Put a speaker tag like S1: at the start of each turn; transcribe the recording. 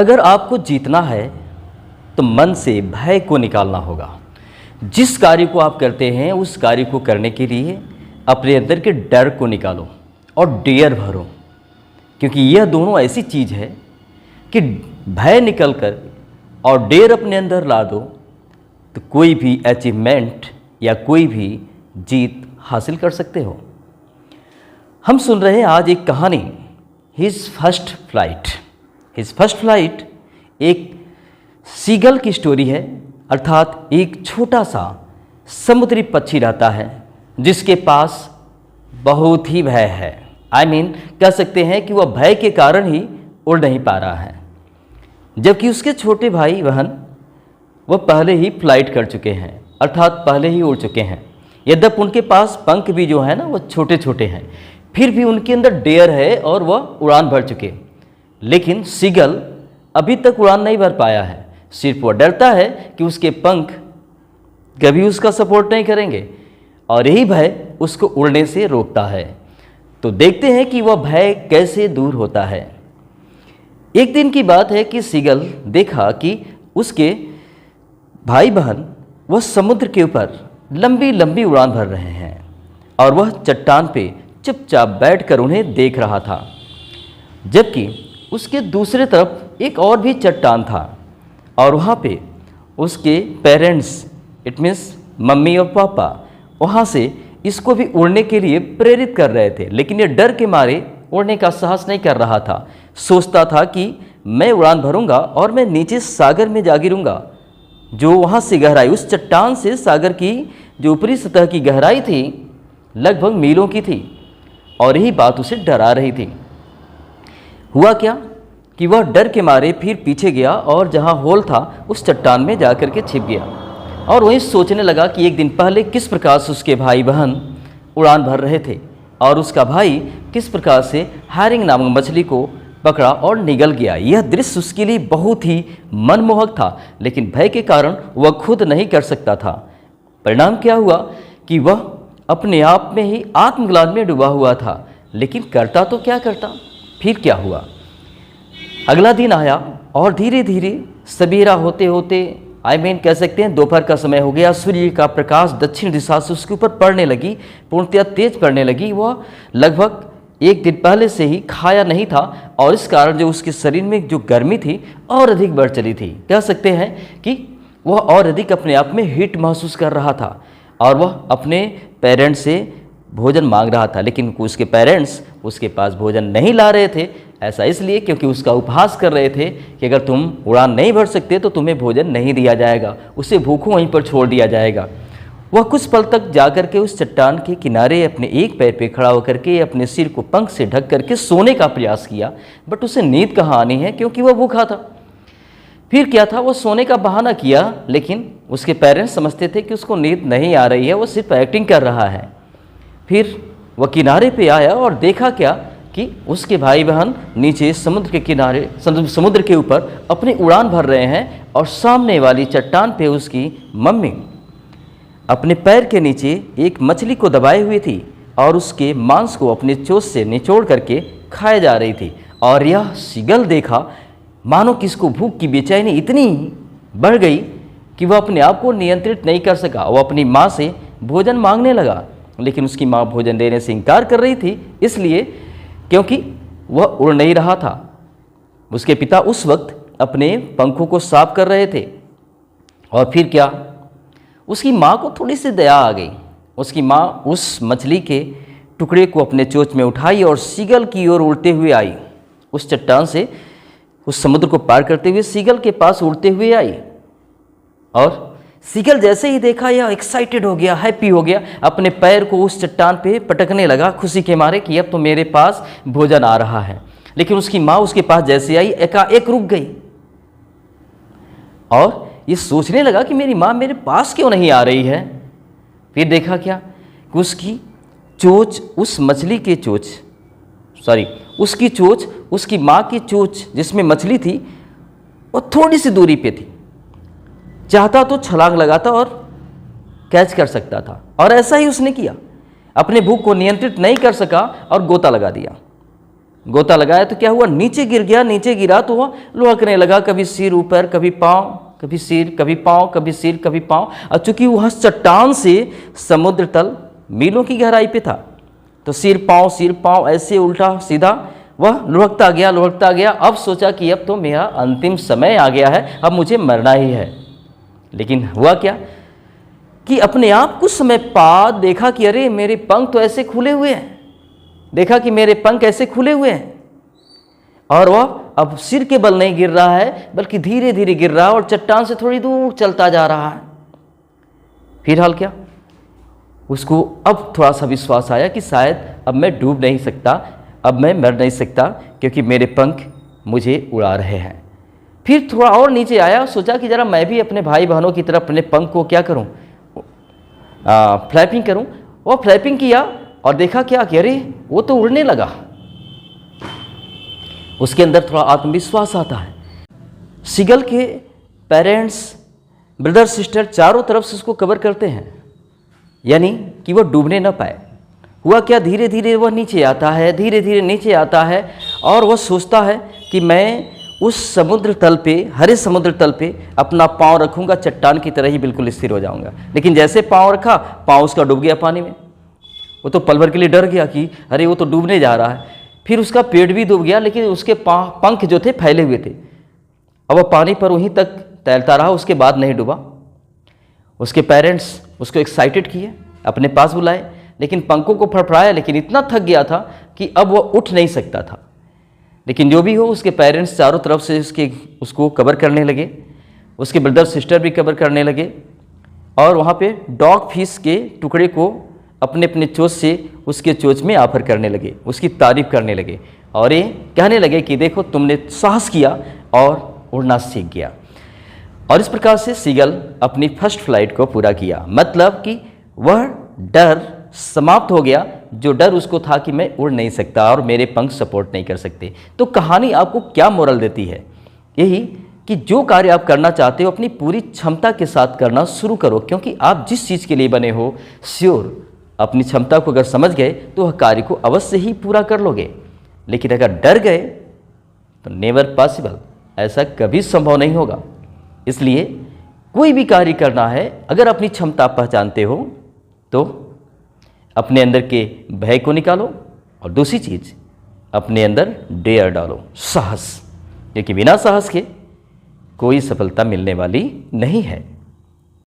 S1: अगर आपको जीतना है तो मन से भय को निकालना होगा। जिस कार्य को आप करते हैं उस कार्य को करने के लिए अपने अंदर के डर को निकालो और डेयर भरो, क्योंकि यह दोनों ऐसी चीज़ है कि भय निकल कर और डेयर अपने अंदर ला दो तो कोई भी अचीवमेंट या कोई भी जीत हासिल कर सकते हो। हम सुन रहे हैं आज एक कहानी, his first flight. His first flight एक सीगल की स्टोरी है, अर्थात एक छोटा सा समुद्री पक्षी रहता है जिसके पास बहुत ही भय है। कह सकते हैं कि वह भय के कारण ही उड़ नहीं पा रहा है, जबकि उसके छोटे भाई बहन वह पहले ही फ्लाइट कर चुके हैं, अर्थात पहले ही उड़ चुके हैं। यद्यपि उनके पास पंख भी जो है ना वह छोटे छोटे हैं, फिर भी उनके अंदर डेयर है और वह उड़ान भर चुके। लेकिन सीगल अभी तक उड़ान नहीं भर पाया है। सिर्फ वह डरता है कि उसके पंख कभी उसका सपोर्ट नहीं करेंगे और यही भय उसको उड़ने से रोकता है। तो देखते हैं कि वह भय कैसे दूर होता है। एक दिन की बात है कि सीगल देखा कि उसके भाई बहन वह समुद्र के ऊपर लंबी लंबी उड़ान भर रहे हैं और वह चट्टान पे चुपचाप बैठकर उन्हें देख रहा था, जबकि उसके दूसरे तरफ एक और भी चट्टान था और वहाँ पे उसके पेरेंट्स, इट मीन्स मम्मी और पापा, वहाँ से इसको भी उड़ने के लिए प्रेरित कर रहे थे। लेकिन ये डर के मारे उड़ने का साहस नहीं कर रहा था। सोचता था कि मैं उड़ान भरूंगा और मैं नीचे सागर में जा गिरूंगा। जो वहाँ से गहराई, उस चट्टान से सागर की जो ऊपरी सतह की गहराई थी लगभग मीलों की थी और यही बात उसे डरा रही थी। हुआ क्या कि वह डर के मारे फिर पीछे गया और जहाँ होल था उस चट्टान में जा कर के छिप गया और वहीं सोचने लगा कि एक दिन पहले किस प्रकार से उसके भाई बहन उड़ान भर रहे थे और उसका भाई किस प्रकार से हैरिंग नामक मछली को पकड़ा और निगल गया। यह दृश्य उसके लिए बहुत ही मनमोहक था, लेकिन भय के कारण वह खुद नहीं कर सकता था। परिणाम क्या हुआ कि वह अपने आप में ही आत्मग्लानि में डूबा हुआ था, लेकिन करता तो क्या करता। फिर क्या हुआ, अगला दिन आया और धीरे धीरे सवेरा होते होते कह सकते हैं दोपहर का समय हो गया। सूर्य का प्रकाश दक्षिण दिशा से उसके ऊपर पड़ने लगी, पूर्णतया तेज पड़ने लगी। वह लगभग एक दिन पहले से ही खाया नहीं था और इस कारण जो उसके शरीर में जो गर्मी थी और अधिक बढ़ चली थी। कह सकते हैं कि वह और अधिक अपने आप में हीट महसूस कर रहा था और वह अपने पेरेंट्स से भोजन मांग रहा था, लेकिन उसके पेरेंट्स उसके पास भोजन नहीं ला रहे थे। ऐसा इसलिए क्योंकि उसका उपहास कर रहे थे कि अगर तुम उड़ान नहीं भर सकते तो तुम्हें भोजन नहीं दिया जाएगा, उसे भूखों वहीं पर छोड़ दिया जाएगा। वह कुछ पल तक जाकर के उस चट्टान के किनारे अपने एक पैर पे खड़ा होकर के अपने सिर को पंख से ढक करके सोने का प्रयास किया, बट उसे नींद कहाँ आनी है क्योंकि वह भूखा था। फिर क्या था, वो सोने का बहाना किया, लेकिन उसके पेरेंट्स समझते थे कि उसको नींद नहीं आ रही है, वो सिर्फ एक्टिंग कर रहा है। फिर वह किनारे पे आया और देखा क्या कि उसके भाई बहन नीचे समुद्र के किनारे, समुद्र के ऊपर अपनी उड़ान भर रहे हैं और सामने वाली चट्टान पे उसकी मम्मी अपने पैर के नीचे एक मछली को दबाए हुई थी और उसके मांस को अपने चोंच से निचोड़ करके खाए जा रही थी। और यह सीगल देखा, मानो कि इसको भूख की बेचैनी इतनी बढ़ गई कि वह अपने आप को नियंत्रित नहीं कर सका। वह अपनी माँ से भोजन मांगने लगा, लेकिन उसकी माँ भोजन देने से इनकार कर रही थी, इसलिए क्योंकि वह उड़ नहीं रहा था। उसके पिता उस वक्त अपने पंखों को साफ कर रहे थे और फिर क्या, उसकी माँ को थोड़ी सी दया आ गई। उसकी माँ उस मछली के टुकड़े को अपने चोंच में उठाई और सीगल की ओर उड़ते हुए आई। उस चट्टान से उस समुद्र को पार करते हुए सीगल के पास उड़ते हुए आई और सीगल जैसे ही देखा यह एक्साइटेड हो गया, हैप्पी हो गया, अपने पैर को उस चट्टान पे पटकने लगा खुशी के मारे कि अब तो मेरे पास भोजन आ रहा है। लेकिन उसकी माँ उसके पास जैसे आई एकाएक रुक गई और ये सोचने लगा कि मेरी माँ मेरे पास क्यों नहीं आ रही है। फिर देखा क्या कि उसकी चोंच, उस मछली के चोंच, उसकी चोंच उसकी माँ की चोंच जिसमें मछली थी वो थोड़ी सी दूरी पे थी। चाहता तो छलांग लगाता और कैच कर सकता था, और ऐसा ही उसने किया। अपने भूख को नियंत्रित नहीं कर सका और गोता लगा दिया। गोता लगाया तो क्या हुआ, नीचे गिर गया, नीचे गिरा तो वह लुढ़कने लगा, कभी सिर ऊपर, कभी पाँव, कभी सिर, कभी पाँव, कभी सिर, कभी पाँव। और चूंकि वह चट्टान से समुद्र तल मीलों की गहराई पे था, तो सिर पाँव ऐसे उल्टा सीधा वह लुढ़कता गया। अब सोचा कि अब तो मेरा अंतिम समय आ गया है, अब मुझे मरना ही है। लेकिन हुआ क्या कि अपने आप कुछ समय बाद देखा कि अरे मेरे पंख तो ऐसे खुले हुए हैं, और वह अब सिर के बल नहीं गिर रहा है, बल्कि धीरे धीरे गिर रहा है और चट्टान से थोड़ी दूर चलता जा रहा है। फिर हाल क्या, उसको अब थोड़ा सा विश्वास आया कि शायद अब मैं डूब नहीं सकता, अब मैं मर नहीं सकता, क्योंकि मेरे पंख मुझे उड़ा रहे हैं। फिर थोड़ा और नीचे आया, सोचा कि ज़रा मैं भी अपने भाई बहनों की तरह अपने पंख को क्या करूं, फ्लैपिंग करूं। वो फ्लैपिंग किया और देखा क्या कि अरे वो तो उड़ने लगा। उसके अंदर थोड़ा आत्मविश्वास आता है। सीगल के पेरेंट्स, ब्रदर सिस्टर चारों तरफ से उसको कवर करते हैं, यानी कि वह डूबने न पाए। हुआ क्या, धीरे धीरे वह नीचे आता है, और वह सोचता है कि मैं उस समुद्र तल पे, हरे समुद्र तल पे अपना पाँव रखूँगा, चट्टान की तरह ही बिल्कुल स्थिर हो जाऊँगा। लेकिन जैसे पाँव रखा, पाँव उसका डूब गया पानी में। वो तो पल भर के लिए डर गया कि अरे वो तो डूबने जा रहा है। फिर उसका पेट भी डूब गया, लेकिन उसके पंख जो थे फैले हुए थे। अब वह पानी पर वहीं तक तैरता रहा, उसके बाद नहीं डूबा। उसके पेरेंट्स उसको एक्साइटेड किए, अपने पास बुलाए, लेकिन पंखों को फड़फड़ाया, लेकिन इतना थक गया था कि अब वह उठ नहीं सकता था। लेकिन जो भी हो, उसके पेरेंट्स चारों तरफ से उसको कवर करने लगे, उसके ब्रदर सिस्टर भी कवर करने लगे, और वहाँ पे डॉग फिश के टुकड़े को अपने अपने चोंच से उसके चोंच में आफर करने लगे, उसकी तारीफ करने लगे, और ये कहने लगे कि देखो तुमने साहस किया और उड़ना सीख गया। और इस प्रकार से सीगल अपनी फर्स्ट फ्लाइट को पूरा किया। मतलब कि वह डर समाप्त हो गया, जो डर उसको था कि मैं उड़ नहीं सकता और मेरे पंख सपोर्ट नहीं कर सकते। तो कहानी आपको क्या मोरल देती है? यही कि जो कार्य आप करना चाहते हो अपनी पूरी क्षमता के साथ करना शुरू करो, क्योंकि आप जिस चीज़ के लिए बने हो, श्योर अपनी क्षमता को अगर समझ गए तो वह कार्य को अवश्य ही पूरा कर लोगे। लेकिन अगर डर गए तो नेवर पॉसिबल, ऐसा कभी संभव नहीं होगा। इसलिए कोई भी कार्य करना है, अगर अपनी क्षमता पहचानते हो तो अपने अंदर के भय को निकालो, और दूसरी चीज़ अपने अंदर डेयर डालो, साहस, क्योंकि बिना साहस के कोई सफलता मिलने वाली नहीं है।